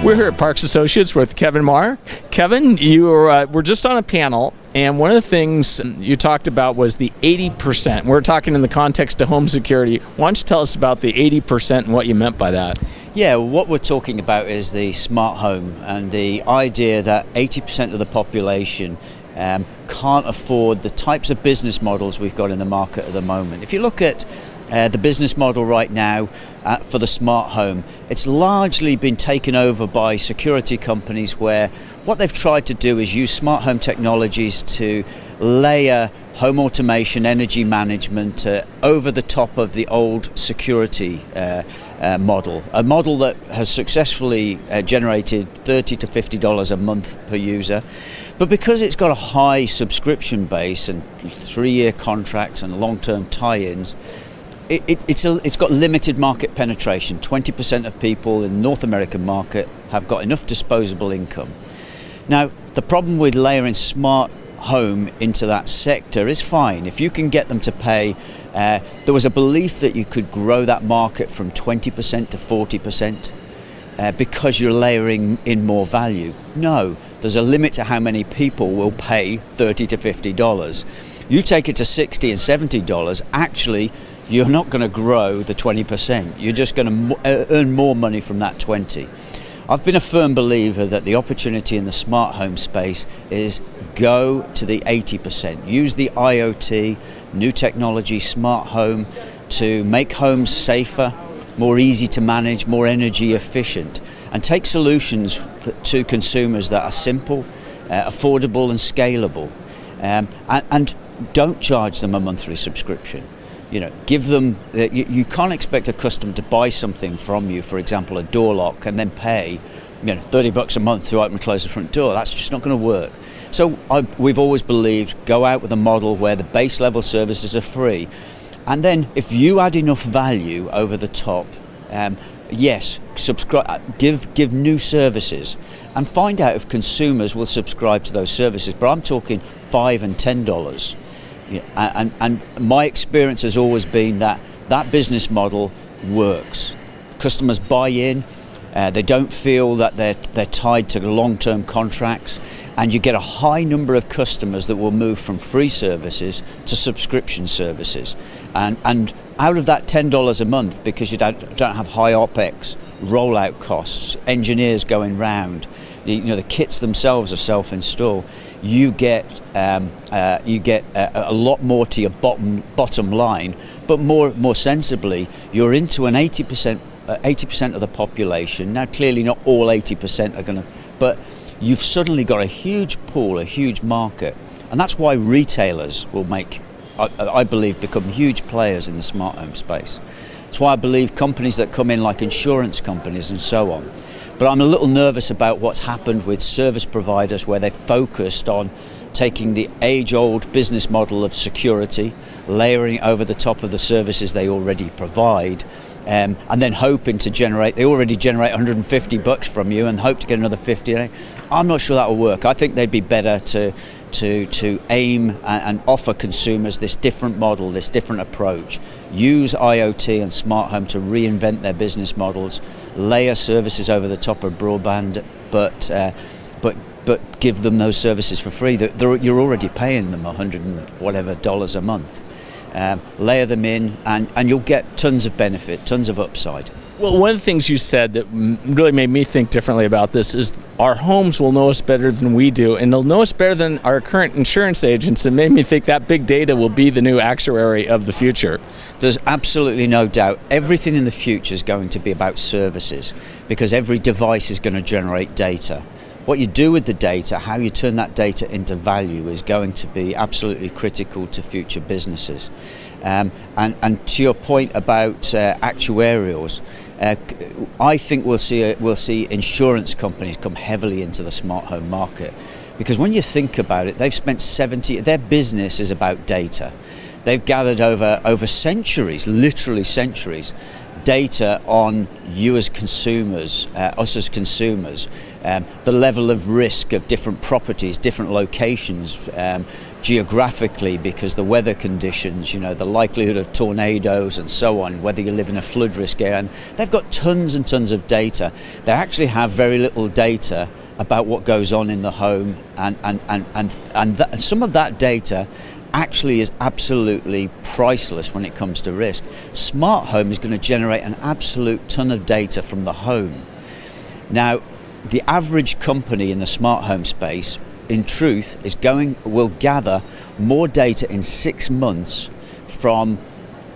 We're here at Parks Associates with Kevin Meagher. Kevin, you were just on a panel, and one of the things you talked about was the 80%. We're talking in the context of home security. Why don't you tell us about the 80% and what you meant by that? Yeah, what we're talking about is the smart home and the idea that 80% of the population can't afford the types of business models we've got in the market at the moment. If you look at the business model right now for the smart home, it's largely been taken over by security companies where what they've tried to do is use smart home technologies to layer home automation, energy management over the top of the old security model. A model that has successfully generated $30 to $50 a month per user. But because it's got a high subscription base and 3-year contracts and long-term tie-ins, it's got limited market penetration. 20% of people in the North American market have got enough disposable income. Now, the problem with layering smart home into that sector is fine. If you can get them to pay, there was a belief that you could grow that market from 20% to 40% because you're layering in more value. No, there's a limit to how many people will pay $30 to $50. You take it to $60 and $70, actually, you're not going to grow the 20%. You're just going to earn more money from that 20. I've been a firm believer that the opportunity in the smart home space is go to the 80%. Use the IoT, new technology, smart home to make homes safer, more easy to manage, more energy efficient, and take solutions to consumers that are simple, affordable and scalable, and don't charge them a monthly subscription. You know, give them, you can't expect a customer to buy something from you, for example, a door lock, and then pay, $30 a month to open and close the front door. That's just not going to work. So we've always believed, go out with a model where the base level services are free. And then if you add enough value over the top, yes, subscribe, give new services, and find out if consumers will subscribe to those services. But I'm talking $5 and $10. And my experience has always been that business model works. Customers buy in, they don't feel that they're tied to long-term contracts, and you get a high number of customers that will move from free services to subscription services. And out of that $10 a month, because you don't have high OPEX, rollout costs, engineers going round, the kits themselves are self-install, you get a lot more to your bottom line, but more sensibly, you're into an 80% of the population. Now, clearly not all 80% are going to, but you've suddenly got a huge pool, a huge market, and that's why retailers will I believe, become huge players in the smart home space. That's why I believe companies that come in, like insurance companies and so on. But I'm a little nervous about what's happened with service providers where they've focused on taking the age-old business model of security, layering over the top of the services they already provide, and then hoping to they already generate $150 from you and hope to get another 50. I'm not sure that will work. I think they'd be better to aim and offer consumers this different model, this different approach. Use IoT and smart home to reinvent their business models, layer services over the top of broadband, but give them those services for free. You're already paying them $100 and whatever a month. Layer them in, and you'll get tons of benefit, tons of upside. Well, one of the things you said that really made me think differently about this is our homes will know us better than we do, and they'll know us better than our current insurance agents. It made me think that big data will be the new actuary of the future. There's absolutely no doubt. Everything in the future is going to be about services, because every device is going to generate data. What you do with the data, how you turn that data into value, is going to be absolutely critical to future businesses. And to your point about actuarials, I think we'll see insurance companies come heavily into the smart home market, because when you think about it, they've spent their business is about data. They've gathered over centuries, literally centuries, data on you as consumers, us as consumers, the level of risk of different properties, different locations, geographically, because the weather conditions, the likelihood of tornadoes and so on, whether you live in a flood risk area. And they've got tons and tons of data. They actually have very little data about what goes on in the home, and some of that data actually is absolutely priceless when it comes to risk. Smart home is going to generate an absolute ton of data from the home. Now, the average company in the smart home space, in truth, will gather more data in 6 months from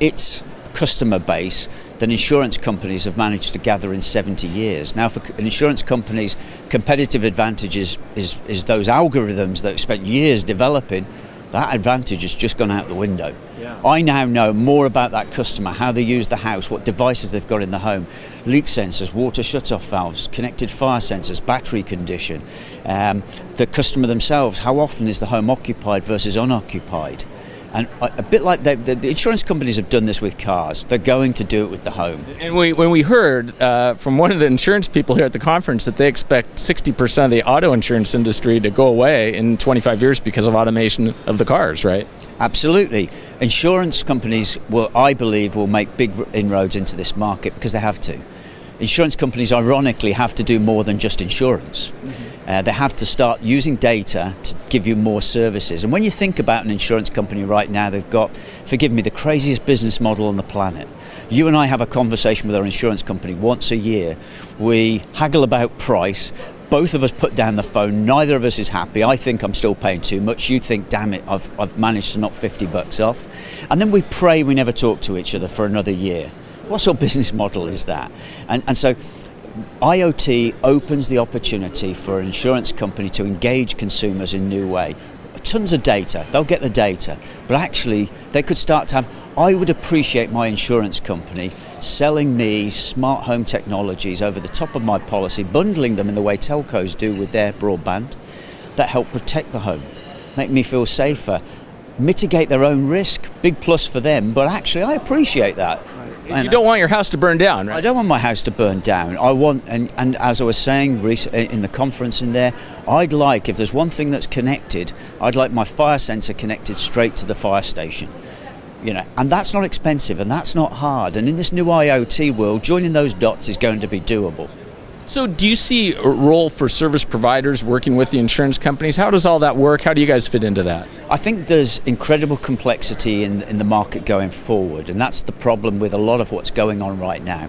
its customer base than insurance companies have managed to gather in 70 years. Now, for an insurance company's competitive advantage is those algorithms that have spent years developing. That advantage has just gone out the window. Yeah. I now know more about that customer, how they use the house, what devices they've got in the home, leak sensors, water shut-off valves, connected fire sensors, battery condition, the customer themselves, how often is the home occupied versus unoccupied. And a bit like the insurance companies have done this with cars, they're going to do it with the home. And when we heard from one of the insurance people here at the conference that they expect 60% of the auto insurance industry to go away in 25 years because of automation of the cars, right? Absolutely. Insurance companies I believe, will make big inroads into this market because they have to. Insurance companies, ironically, have to do more than just insurance. Mm-hmm. They have to start using data to give you more services. And when you think about an insurance company right now, they've got, forgive me, the craziest business model on the planet. You and I have a conversation with our insurance company once a year. We haggle about price. Both of us put down the phone. Neither of us is happy. I think I'm still paying too much. You think, damn it, I've managed to knock $50 off. And then we pray we never talk to each other for another year. What sort of business model is that? And so IoT opens the opportunity for an insurance company to engage consumers in a new way. Tons of data, they'll get the data, but actually they could start to have, I would appreciate my insurance company selling me smart home technologies over the top of my policy, bundling them in the way telcos do with their broadband, that help protect the home, make me feel safer, mitigate their own risk, big plus for them, but actually I appreciate that. You don't want your house to burn down, right? I don't want my house to burn down. I want, and as I was saying in the conference in there, I'd like, if there's one thing that's connected, I'd like my fire sensor connected straight to the fire station. And that's not expensive and that's not hard. And in this new IoT world, joining those dots is going to be doable. So do you see a role for service providers working with the insurance companies? How does all that work? How do you guys fit into that? I think there's incredible complexity in the market going forward, and that's the problem with a lot of what's going on right now.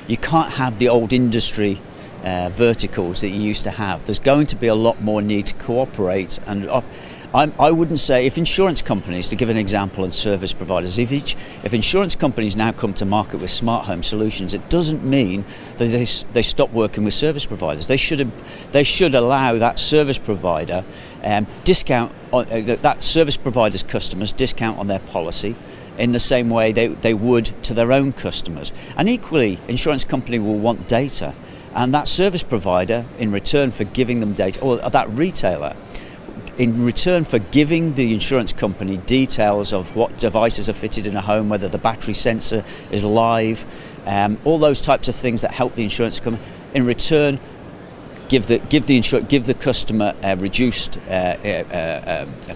You can't have the old industry verticals that you used to have. There's going to be a lot more need to cooperate, and I wouldn't say, if insurance companies, to give an example, and service providers, if insurance companies now come to market with smart home solutions, it doesn't mean that they stop working with service providers. They should allow that service provider discount that service provider's customers discount on their policy in the same way they would to their own customers. And equally, insurance company will want data, and that service provider, in return for giving them data, or that retailer, in return for giving the insurance company details of what devices are fitted in a home, whether the battery sensor is live, all those types of things that help the insurance company, in return give the customer reduced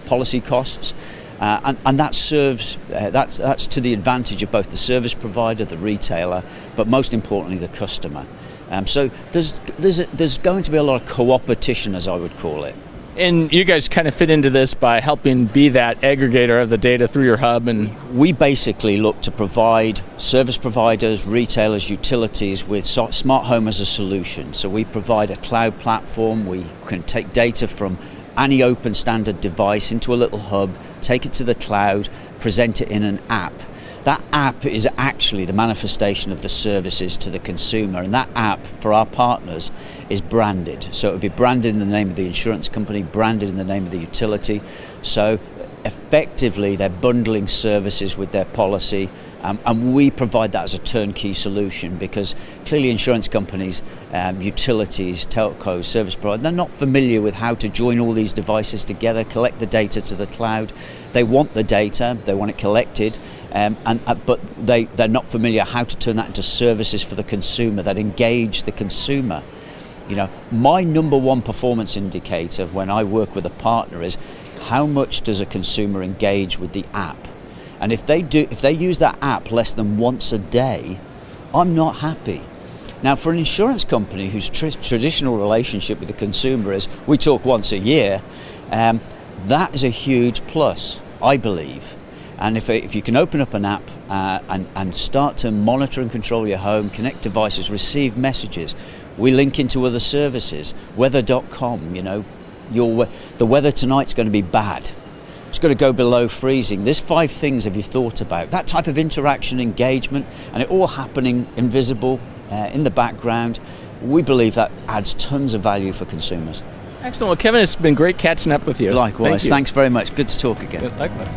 policy costs, and that serves that's to the advantage of both the service provider, the retailer, but most importantly the customer. So there's going to be a lot of co-opetition, as I would call it. And you guys kind of fit into this by helping be that aggregator of the data through your hub. And we basically look to provide service providers, retailers, utilities with smart home as a solution. So we provide a cloud platform. We can take data from any open standard device into a little hub, take it to the cloud, present it in an app. That app is actually the manifestation of the services to the consumer, and that app for our partners is branded. So it would be branded in the name of the insurance company, branded in the name of the utility. So effectively they're bundling services with their policy, And we provide that as a turnkey solution, because clearly insurance companies, utilities, telcos, service providers, they're not familiar with how to join all these devices together, collect the data to the cloud. They want the data, they want it collected, but they're not familiar how to turn that into services for the consumer that engage the consumer. You know, my number one performance indicator when I work with a partner is how much does a consumer engage with the app. And if they use that app less than once a day, I'm not happy. Now, for an insurance company whose traditional relationship with the consumer is we talk once a year, that is a huge plus, I believe. And if you can open up an app and start to monitor and control your home, connect devices, receive messages, we link into other services, weather.com, you know, the weather tonight's going to be bad. It's going to go below freezing. There's 5 things have you thought about. That type of interaction, engagement, and it all happening invisible in the background, we believe that adds tons of value for consumers. Excellent. Well, Kevin, it's been great catching up with you. Likewise. Thanks very much. Good to talk again. Likewise.